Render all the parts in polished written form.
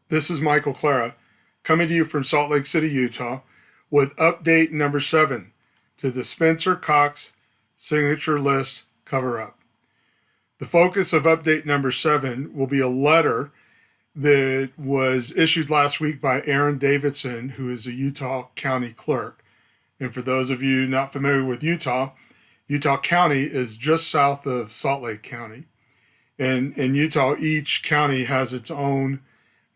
This is Michael Clara coming to you from Salt Lake City, Utah, with update number 7 to the Spencer Cox signature list cover-up. The focus of update number 7 will be a letter that was issued last week by Aaron Davidson, who is a Utah County Clerk. And for those of you not familiar with Utah, Utah County is just south of Salt Lake County. And in Utah, each county has its own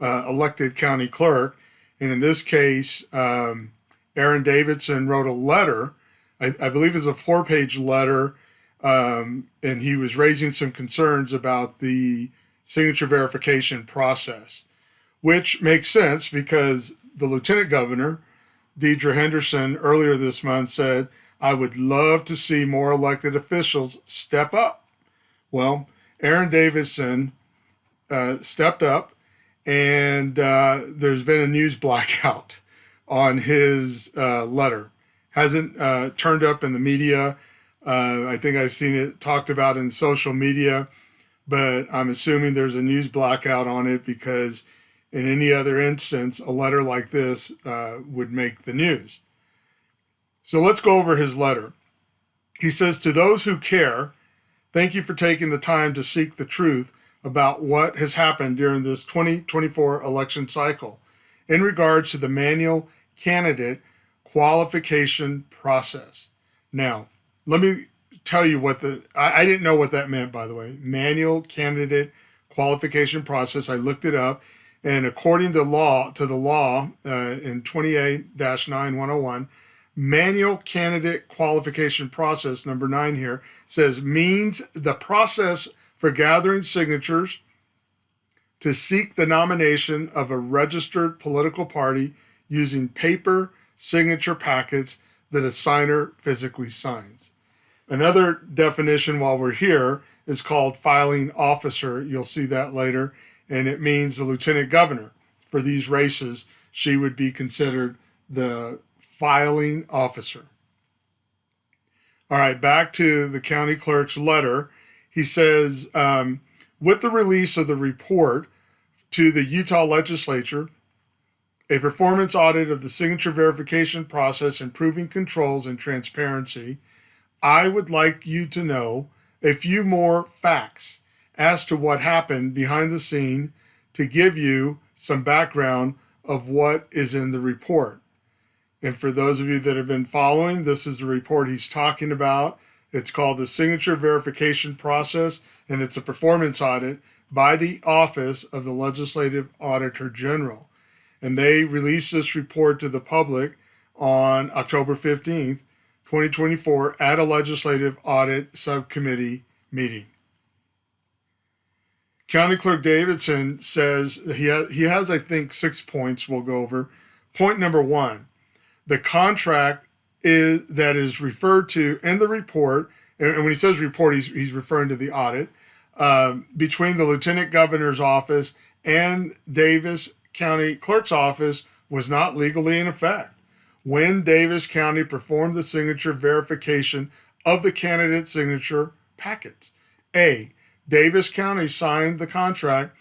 elected county clerk. And in this case, Aaron Davidson wrote a letter, I believe it's a 4-page letter, and he was raising some concerns about the signature verification process, which makes sense because the Lieutenant Governor, Deidre Henderson, earlier this month said, "I would love to see more elected officials step up." Well, Aaron Davidson stepped up, and there's been a news blackout on his letter. Hasn't turned up in the media. I think I've seen it talked about in social media, but I'm assuming there's a news blackout on it because in any other instance, a letter like this would make the news. So let's go over his letter. He says, "To those who care, thank you for taking the time to seek the truth about what has happened during this 2024 election cycle in regards to the manual candidate qualification process." Now, let me tell you what I didn't know what that meant, by the way. Manual candidate qualification process. I looked it up, and according to the law in 28-9101, manual candidate qualification process, number 9 here, says means the process for gathering signatures to seek the nomination of a registered political party using paper signature packets that a signer physically signs. Another definition while we're here is called filing officer. You'll see that later, and it means the lieutenant governor. For these races, she would be considered the filing officer. All right, back to the county clerk's letter. He says, with the release of the report to the Utah legislature, a performance audit of the signature verification process, improving controls and transparency, I would like you to know a few more facts as to what happened behind the scene to give you some background of what is in the report. And for those of you that have been following, this is the report he's talking about. It's called the Signature Verification Process, and it's a performance audit by the Office of the Legislative Auditor General. And they released this report to the public on October 15th, 2024 at a Legislative Audit Subcommittee meeting. County Clerk Davidson says he has, I think, 6 points we'll go over. Point number 1, the contract that is referred to in the report, and when he says report, he's referring to the audit, between the Lieutenant Governor's office and Davis County Clerk's office was not legally in effect when Davis County performed the signature verification of the candidate signature packets. A, Davis County signed the contract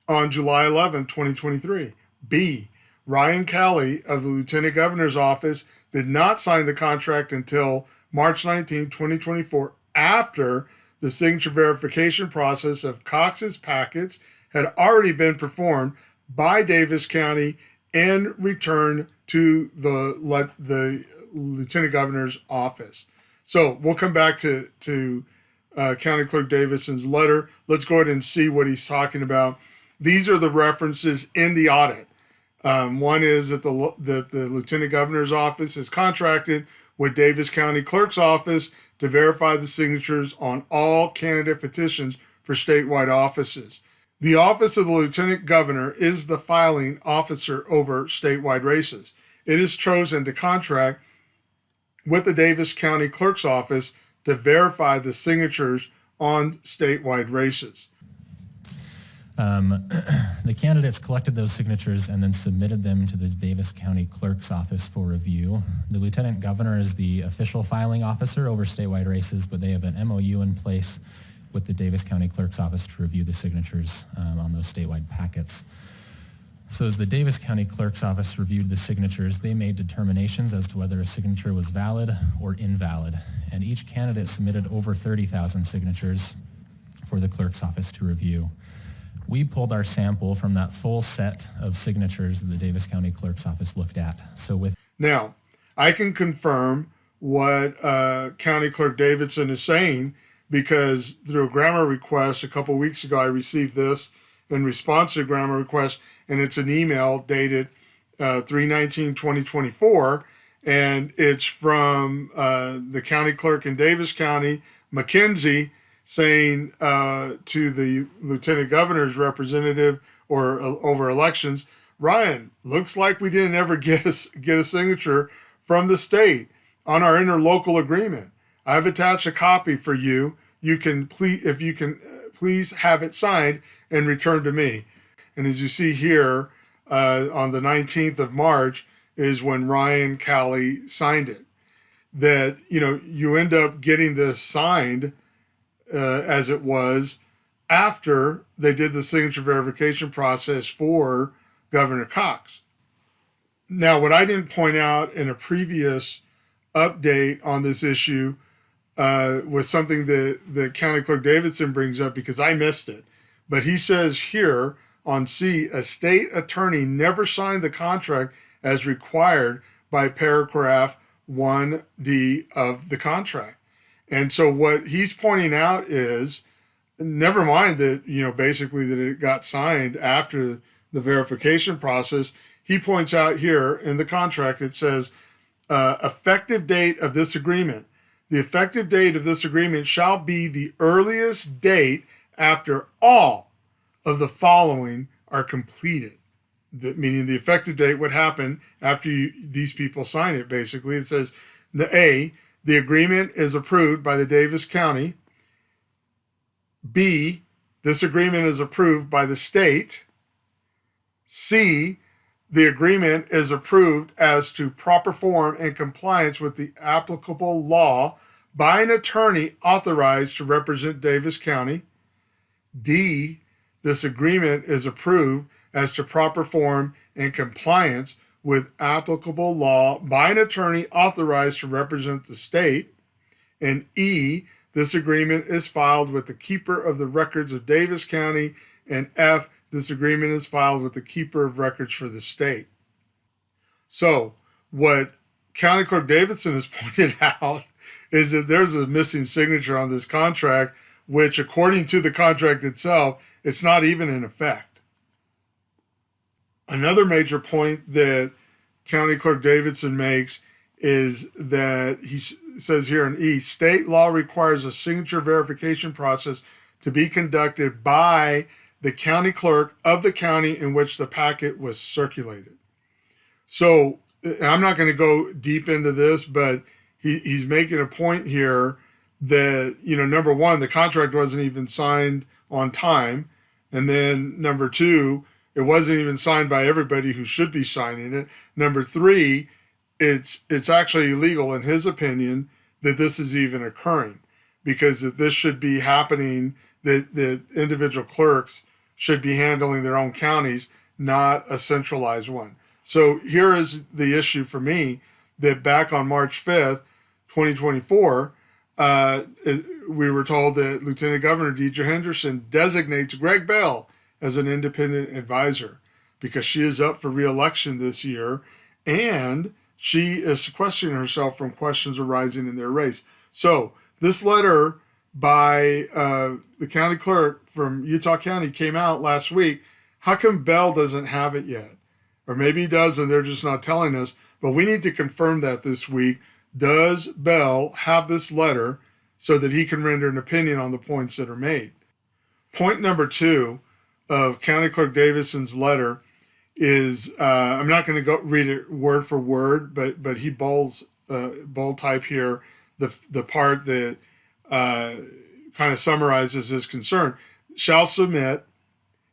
on July 11, 2023. B, Ryan Calley of the Lieutenant Governor's office did not sign the contract until March 19, 2024, after the signature verification process of Cox's packets had already been performed by Davis County and returned to the Lieutenant Governor's office. So we'll come back to County Clerk Davidson's letter. Let's go ahead and see what he's talking about. These are the references in the audit. One is that the Lieutenant Governor's office is contracted with Davis County Clerk's office to verify the signatures on all candidate petitions for statewide offices. The office of the Lieutenant Governor is the filing officer over statewide races. It is chosen to contract with the Davis County Clerk's office to verify the signatures on statewide races. The candidates collected those signatures and then submitted them to the Davis County Clerk's office for review. The Lieutenant Governor is the official filing officer over statewide races, but they have an MOU in place with the Davis County Clerk's office to review the signatures on those statewide packets. So as the Davis County Clerk's Office reviewed the signatures, they made determinations as to whether a signature was valid or invalid. And each candidate submitted over 30,000 signatures for the Clerk's Office to review. We pulled our sample from that full set of signatures that the Davis County Clerk's Office looked at. Now, I can confirm what County Clerk Davidson is saying, because through a grammar request a couple weeks ago, I received this in response to a grammar request, and it's an email dated 3/19/2024, and it's from the county clerk in Davis County, McKenzie, saying to the lieutenant governor's representative over elections, Ryan, looks like we didn't ever get a signature from the state on our interlocal agreement. I've attached a copy for you. You can please have it signed and returned to me. And as you see here, on the 19th of March is when Ryan Calley signed it. That, you end up getting this signed as it was after they did the signature verification process for Governor Cox. Now, what I didn't point out in a previous update on this issue was something that County Clerk Davidson brings up, because I missed it. But he says here on C, a state attorney never signed the contract as required by paragraph 1D of the contract. And so what he's pointing out is, never mind that, basically that it got signed after the verification process. He points out here in the contract, it says, effective date of this agreement. The effective date of this agreement shall be the earliest date after all of the following are completed. Meaning the effective date would happen after these people sign it, basically. It says, the agreement is approved by the Davis County. B, this agreement is approved by the state. C, the agreement is approved as to proper form and compliance with the applicable law by an attorney authorized to represent Davis County. D, this agreement is approved as to proper form and compliance with applicable law by an attorney authorized to represent the state. And E, this agreement is filed with the keeper of the records of Davis County. And F, this agreement is filed with the keeper of records for the state. So what County Clerk Davidson has pointed out is that there's a missing signature on this contract, which according to the contract itself, it's not even in effect. Another major point that County Clerk Davidson makes is that he says here in E, state law requires a signature verification process to be conducted by the county clerk of the county in which the packet was circulated. So I'm not going to go deep into this, but he's making a point here that, number one, the contract wasn't even signed on time. And then number two, it wasn't even signed by everybody who should be signing it. Number three, it's actually illegal, in his opinion, that this is even occurring, because if this should be happening, that individual clerks should be handling their own counties, not a centralized one. So here is the issue for me, that back on March 5th, 2024, we were told that Lieutenant Governor Deidre Henderson designates Greg Bell as an independent advisor because she is up for re-election this year, and she is sequestering herself from questions arising in their race. So this letter by the county clerk from Utah County came out last week. How come Bell doesn't have it yet? Or maybe he does and they're just not telling us, but we need to confirm that this week. Does Bell have this letter so that he can render an opinion on the points that are made? Point number 2 of County Clerk Davidson's letter is, I'm not going to go read it word for word, but he bold type here the part that kind of summarizes his concern. Shall submit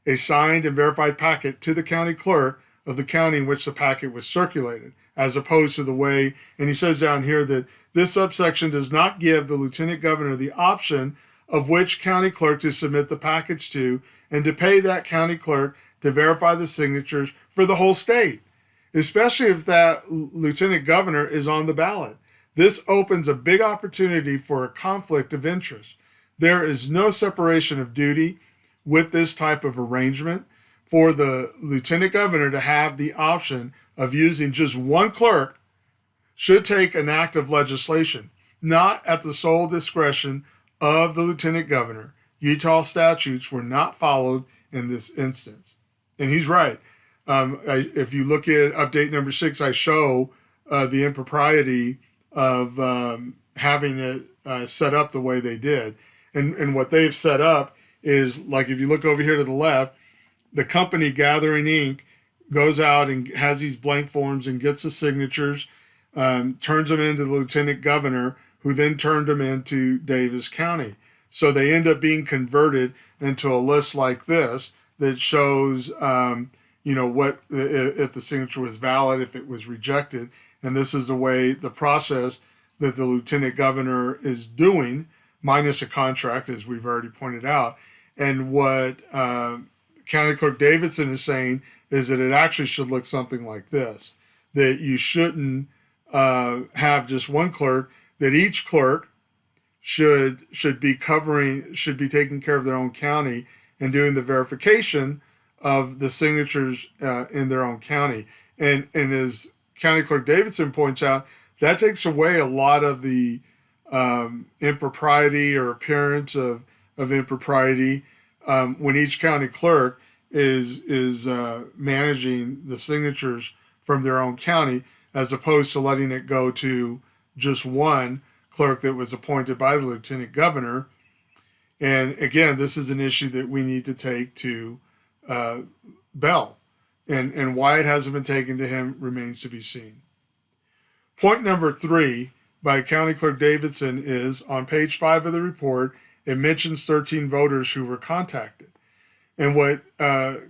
a signed and verified packet to the county clerk of the county in which the packet was circulated, as opposed to the way, and he says down here that this subsection does not give the lieutenant governor the option of which county clerk to submit the packets to, and to pay that county clerk to verify the signatures for the whole state, especially if that lieutenant governor is on the ballot. This opens a big opportunity for a conflict of interest. There is no separation of duty with this type of arrangement. For the lieutenant governor to have the option of using just one clerk should take an act of legislation, not at the sole discretion of the lieutenant governor. Utah statutes were not followed in this instance. And he's right. If you look at update number 6, I show the impropriety of having it set up the way they did. And what they've set up is, like, if you look over here to the left, the company Gathering Inc. goes out and has these blank forms and gets the signatures, turns them into the lieutenant governor, who then turned them into Davis County. So they end up being converted into a list like this that shows, what if the signature was valid, if it was rejected. And this is the process that the lieutenant governor is doing, minus a contract, as we've already pointed out. And what County Clerk Davidson is saying is that it actually should look something like this, that you shouldn't have just one clerk, that each clerk should be taking care of their own county and doing the verification of the signatures in their own county. And as County Clerk Davidson points out, that takes away a lot of the impropriety or appearance of impropriety when each county clerk is managing the signatures from their own county, as opposed to letting it go to just one clerk that was appointed by the lieutenant governor. And again, this is an issue that we need to take to Bell, and why it hasn't been taken to him remains to be seen. Point number 3 by County Clerk Davidson is on page 5 of the report. It mentions 13 voters who were contacted. And what the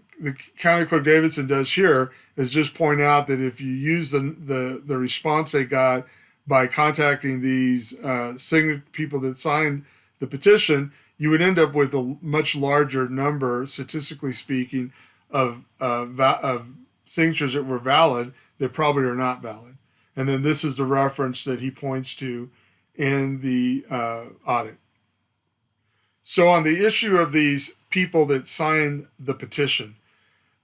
County Clerk Davidson does here is just point out that if you use the response they got by contacting these people that signed the petition, you would end up with a much larger number, statistically speaking, of signatures that were valid that probably are not valid. And then this is the reference that he points to in the audit. So on the issue of these people that signed the petition,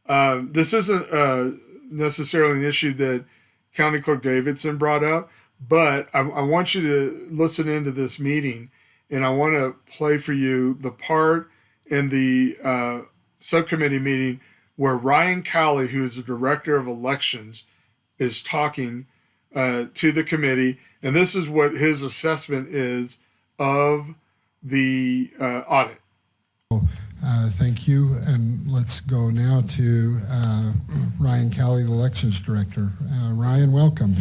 this isn't necessarily an issue that County Clerk Davidson brought up, but I want you to listen into this meeting, and I want to play for you the part in the subcommittee meeting where Ryan Cowley, who is the Director of Elections, is talking to the committee, and this is what his assessment is of the audit. Thank you, and let's go now to Ryan Cowley, the Elections Director. Ryan, welcome.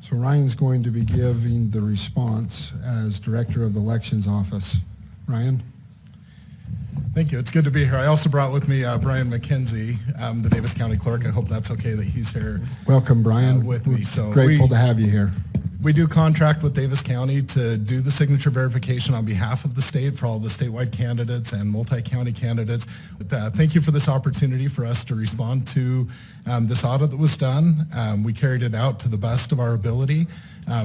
So Ryan's going to be giving the response as Director of the Elections Office. Ryan? Thank you. It's good to be here. I also brought with me Brian McKenzie, the Davis County Clerk. I hope that's okay that he's here. Welcome, Brian. With me. So grateful to have you here. We do contract with Davis County to do the signature verification on behalf of the state for all the statewide candidates and multi-county candidates. But, thank you for this opportunity for us to respond to this audit that was done. We carried it out to the best of our ability.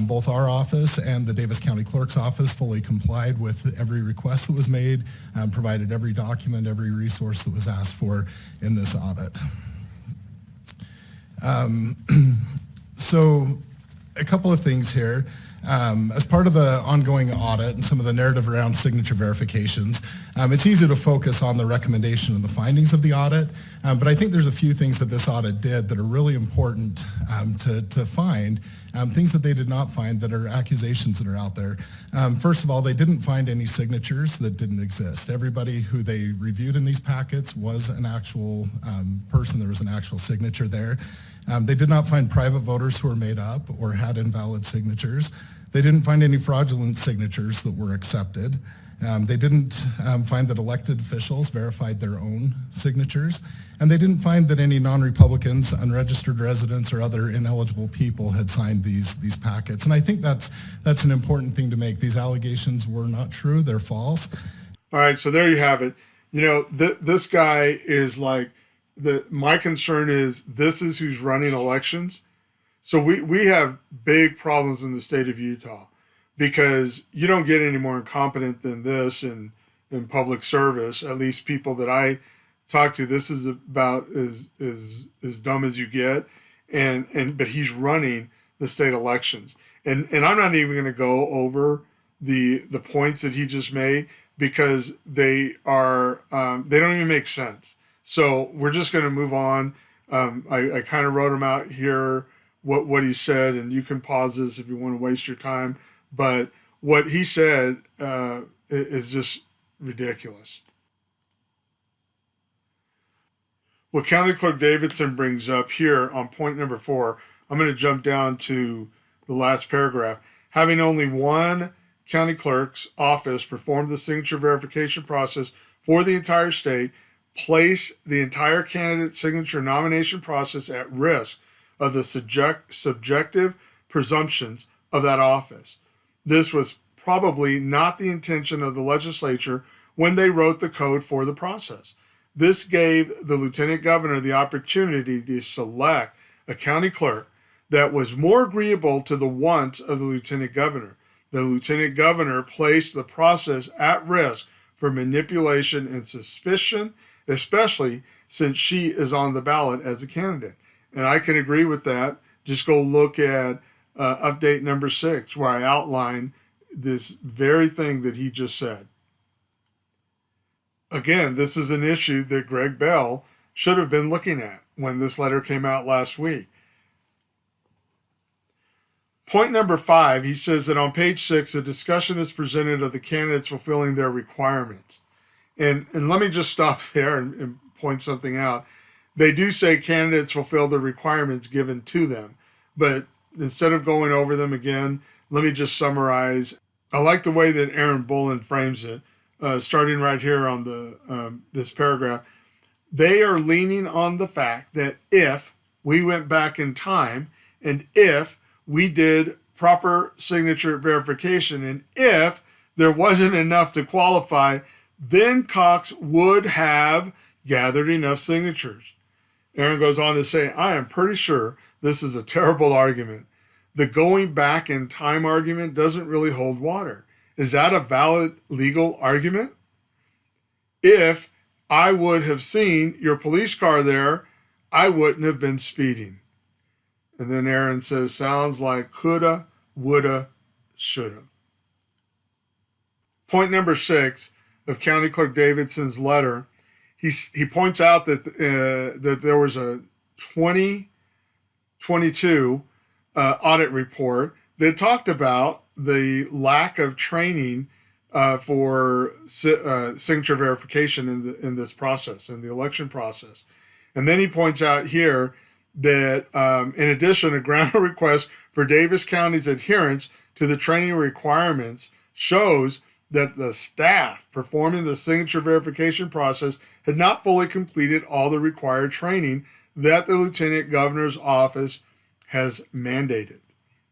Both our office and the Davis County Clerk's office fully complied with every request that was made, provided every document, every resource that was asked for in this audit. So a couple of things here. As part of the ongoing audit and some of the narrative around signature verifications, it's easy to focus on the recommendation and the findings of the audit, but I think there's a few things that this audit did that are really important to find, things that they did not find that are accusations that are out there. First of all, they didn't find any signatures that didn't exist. Everybody who they reviewed in these packets was an actual person. There was an actual signature there. They did not find private voters who were made up or had invalid signatures. They didn't find any fraudulent signatures that were accepted. They didn't find that elected officials verified their own signatures. And they didn't find that any non-Republicans, unregistered residents, or other ineligible people had signed these packets. And I think that's an important thing to make. These allegations were not true. They're false. All right, so there you have it. This guy is like my concern is this is who's running elections. So we have big problems in the state of Utah because you don't get any more incompetent than this in public service. At least people that I talk to, this is about as dumb as you get. But he's running the state elections. And I'm not even going to go over the points that he just made because they don't even make sense. So we're just going to move on. I kind of wrote him out here, what he said, and you can pause this if you want to waste your time. But what he said is just ridiculous. What County Clerk Davidson brings up here on point number 4, I'm going to jump down to the last paragraph. Having only one county clerk's office perform the signature verification process for the entire state, place the entire candidate signature nomination process at risk of the subjective presumptions of that office. This was probably not the intention of the legislature when they wrote the code for the process. This gave the lieutenant governor the opportunity to select a county clerk that was more agreeable to the wants of the lieutenant governor. The lieutenant governor placed the process at risk for manipulation and suspicion, especially since she is on the ballot as a candidate. And I can agree with that. Just go look at update number 6, where I outline this very thing that he just said. Again, this is an issue that Greg Bell should have been looking at when this letter came out last week. Point number 5, he says that on page 6, a discussion is presented of the candidates fulfilling their requirements. And let me just stop there and point something out. They do say candidates fulfill the requirements given to them, but instead of going over them again, let me just summarize. I like the way that Aaron Bullen frames it, starting right here on this paragraph. They are leaning on the fact that if we went back in time and if we did proper signature verification and if there wasn't enough to qualify, then Cox would have gathered enough signatures. Aaron goes on to say, I am pretty sure this is a terrible argument. The going back in time argument doesn't really hold water. Is that a valid legal argument? If I would have seen your police car there, I wouldn't have been speeding. And then Aaron says, sounds like coulda, woulda, shoulda. Point number 6 of County Clerk Davidson's letter, he points out that that there was a 2022 audit report that talked about the lack of training for signature verification in this process, in the election process. And then he points out here that in addition, a grammar request for Davis County's adherence to the training requirements shows that the staff performing the signature verification process had not fully completed all the required training that the lieutenant governor's office has mandated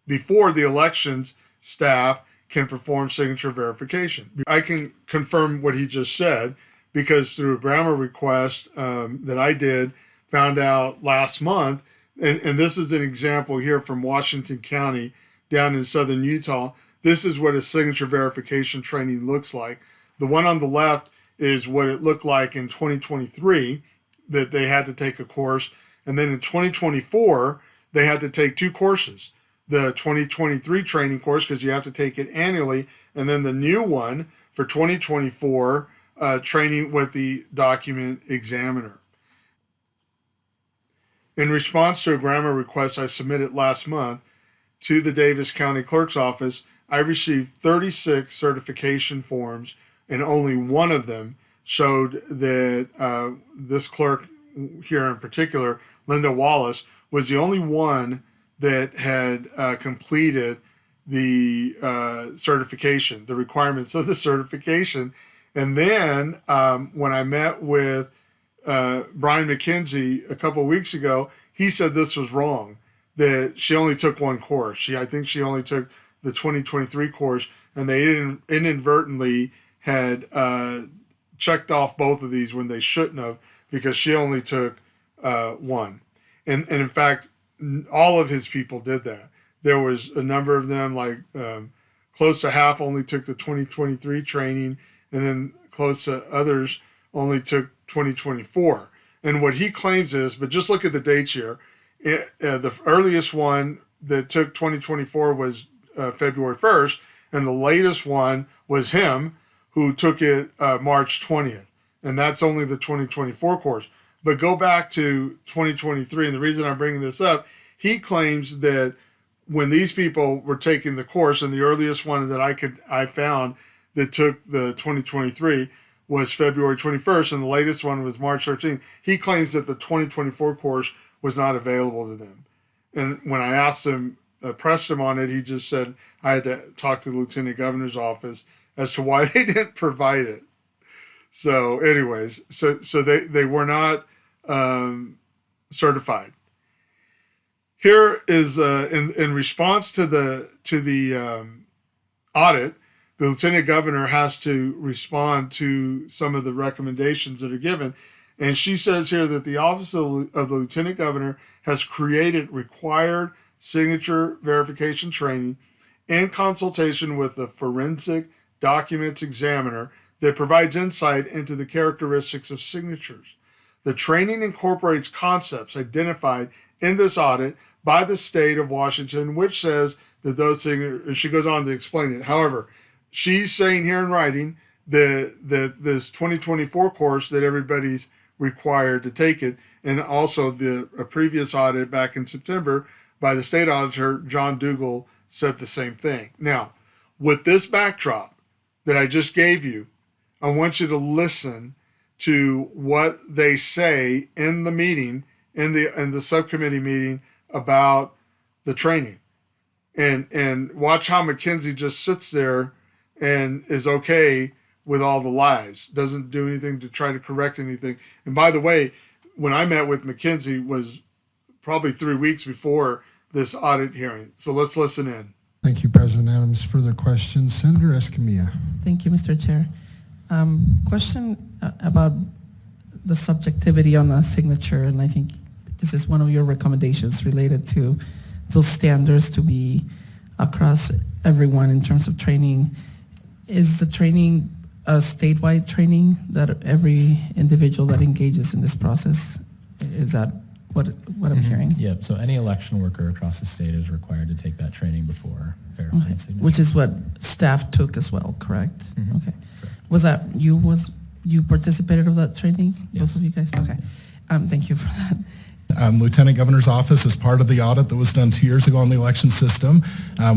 before the elections staff can perform signature verification. I can confirm what he just said because through a grammar request that I did, found out last month, and this is an example here from Washington County down in southern Utah. This is what a signature verification training looks like. The one on the left is what it looked like in 2023, that they had to take a course. And then in 2024, they had to take 2 courses. The 2023 training course, because you have to take it annually, and then the new one for 2024, training with the document examiner. In response to a grammar request I submitted last month to the Davis County Clerk's Office, I received 36 certification forms, and only one of them showed that this clerk here in particular, Linda Wallace, was the only one that had completed the certification, the requirements of the certification. And then when I met with Brian McKenzie a couple of weeks ago, he said this was wrong, that she only took one course. I think she only took the 2023 course, and they inadvertently had checked off both of these when they shouldn't have, because she only took one. And in fact, all of his people did that. There was a number of them, like close to half only took the 2023 training, and then close to others only took 2024. And what he claims is, but just look at the dates here. The earliest one that took 2024 was February 1st, and the latest one was him, who took it March 20th. And that's only the 2024 course. But go back to 2023, and the reason I'm bringing this up, he claims that when these people were taking the course, and the earliest one that I found that took the 2023 was February 21st, and the latest one was March 13th. He claims that the 2024 course was not available to them. And when I asked him, pressed him on it, he just said I had to talk to the Lieutenant Governor's office as to why they didn't provide it. So anyways, so they were not certified. Here is in response to the audit, the Lieutenant Governor has to respond to some of the recommendations that are given. And she says here that the Office of the Lieutenant Governor has created required signature verification training in consultation with the forensic documents examiner that provides insight into the characteristics of signatures. The training incorporates concepts identified in this audit by the state of Washington, which says that those signatures, and she goes on to explain it. However, she's saying here in writing that this 2024 course that everybody's required to take it, and also a previous audit back in September by the state auditor, John Dougal, said the same thing. Now, with this backdrop that I just gave you, I want you to listen to what they say in the meeting, in the subcommittee meeting about the training, and watch how McKenzie just sits there and is okay with all the lies, doesn't do anything to try to correct anything. And by the way, when I met with McKenzie was probably 3 weeks before this audit hearing. So let's listen in. Thank you, President Adams. Further questions? Senator Escamilla. Thank you, Mr. Chair. Question about the subjectivity on a signature, and I think this is one of your recommendations related to those standards to be across everyone in terms of training. Is the training a statewide training that every individual that engages in this process? Is that what I'm hearing? Yeah, so any election worker across the state is required to take that training before verifying signatures. Which is what staff took as well, correct? Mm-hmm. Okay. Correct. Was that you participated of that training? Yes. Both of you guys? Okay. Thank you for that. Lieutenant Governor's office, as part of the audit that was done 2 years ago on the election system,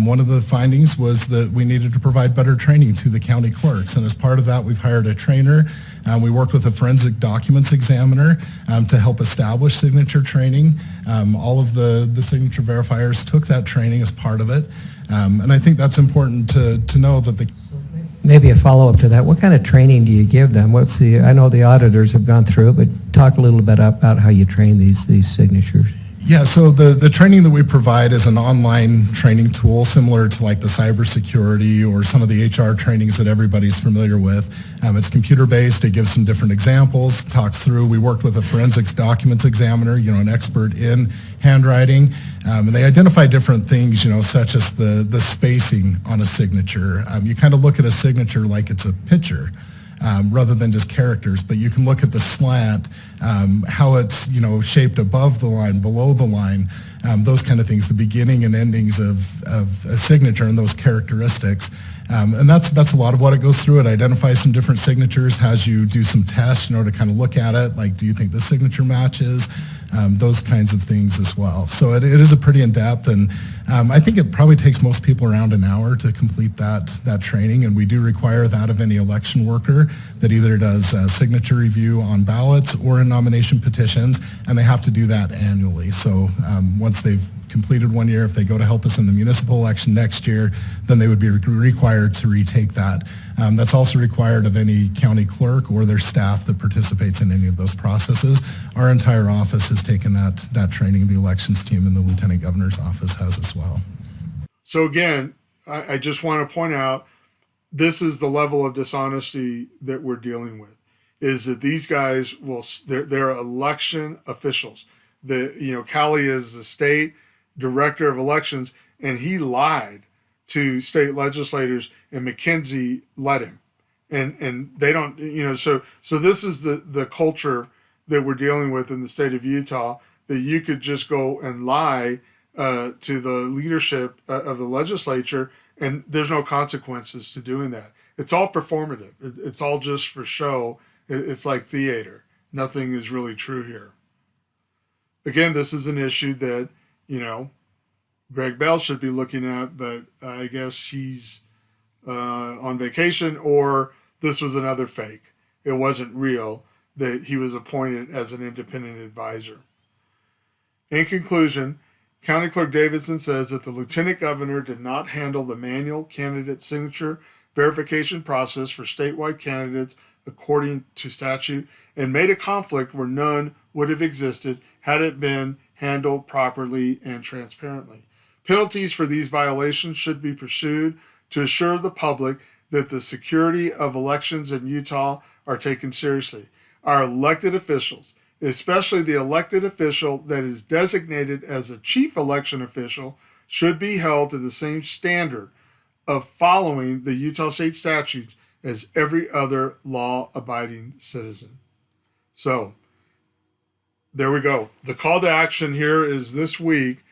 one of the findings was that we needed to provide better training to the county clerks. And as part of that, we've hired a trainer. We worked with a forensic documents examiner to help establish signature training. All of the signature verifiers took that training as part of it. And I think that's important to know that the... Maybe a follow-up to that. What kind of training do you give them? I know the auditors have gone through it, but talk a little bit about how you train these signatures. Yeah, so the training that we provide is an online training tool similar to like the cybersecurity or some of the HR trainings that everybody's familiar with. It's computer-based. It gives some different examples, talks through. We worked with a forensics documents examiner, an expert in handwriting, and they identify different things, such as the spacing on a signature. You kind of look at a signature like it's a picture. Rather than just characters, but you can look at the slant, how it's shaped above the line, below the line, those kind of things, the beginning and endings of a signature and those characteristics. And that's a lot of what it goes through. It identifies some different signatures, has you do some tests, to kind of look at it, like do you think the signature matches, those kinds of things as well. So it is a pretty in-depth, and I think it probably takes most people around an hour to complete that training, and we do require that of any election worker that either does a signature review on ballots or in nomination petitions, and they have to do that annually. So once they've completed 1 year, if they go to help us in the municipal election next year, then they would be required to retake that. That's also required of any county clerk or their staff that participates in any of those processes. Our entire office has taken that training. The elections team and the Lieutenant Governor's office has as well. So again, I just want to point out this is the level of dishonesty that we're dealing with, is that these guys they're election officials. Callie is the state director of elections, and he lied to state legislators, and McKinsey let him. And they don't, so this is the culture that we're dealing with in the state of Utah, that you could just go and lie to the leadership of the legislature, and there's no consequences to doing that. It's all performative. It's all just for show. It's like theater. Nothing is really true here. Again, this is an issue that, Greg Bell should be looking at, but I guess he's on vacation, or this was another fake. It wasn't real, that he was appointed as an independent advisor. In conclusion, County Clerk Davidson says that the Lieutenant Governor did not handle the manual candidate signature verification process for statewide candidates according to statute, and made a conflict where none would have existed had it been handled properly and transparently. Penalties for these violations should be pursued to assure the public that the security of elections in Utah are taken seriously. Our elected officials, especially the elected official that is designated as a chief election official, should be held to the same standard of following the Utah state statutes as every other law-abiding citizen. So, there we go. The call to action here is this week.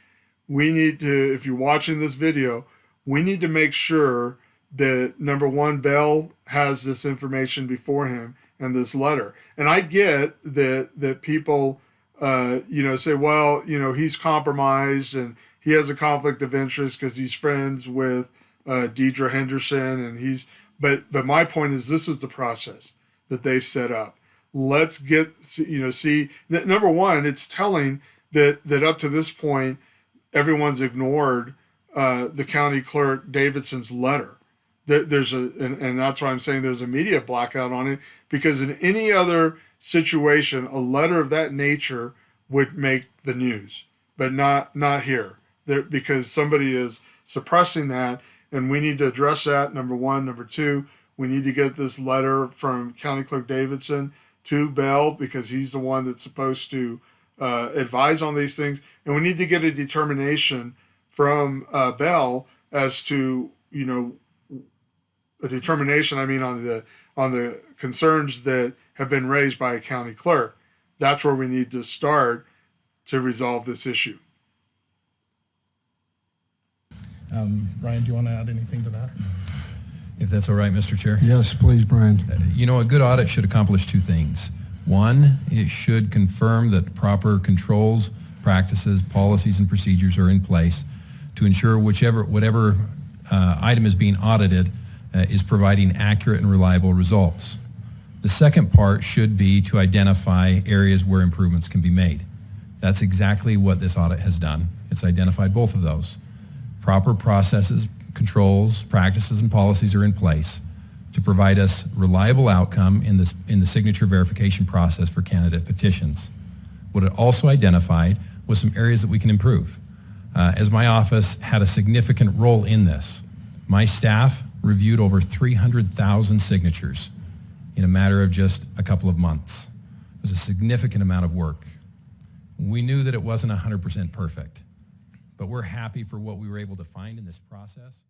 We need to, if you're watching this video, we need to make sure that, number one, Bell has this information before him and this letter. And I get that people, say, well, he's compromised and he has a conflict of interest because he's friends with Deidre Henderson, and but my point is, this is the process that they've set up. Let's get, see that, number one, it's telling that up to this point, everyone's ignored the county clerk Davidson's letter. And that's why I'm saying there's a media blackout on it, because in any other situation, a letter of that nature would make the news, but not here. Because somebody is suppressing that, and we need to address that, number one. Number two, we need to get this letter from County Clerk Davidson to Bell, because he's the one that's supposed to advise on these things. And we need to get a determination from Bell as to, a determination, on the concerns that have been raised by a county clerk. That's where we need to start to resolve this issue. Ryan, do you want to add anything to that? If that's all right, Mr. Chair. Yes, please, Brian. A good audit should accomplish two things. One, it should confirm that proper controls, practices, policies, and procedures are in place to ensure whatever item is being audited is providing accurate and reliable results. The second part should be to identify areas where improvements can be made. That's exactly what this audit has done. It's identified both of those. Proper processes, controls, practices, and policies are in place to provide us reliable outcome in the signature verification process for candidate petitions. What it also identified was some areas that we can improve. As my office had a significant role in this, my staff reviewed over 300,000 signatures in a matter of just a couple of months. It was a significant amount of work. We knew that it wasn't 100% perfect, but we're happy for what we were able to find in this process.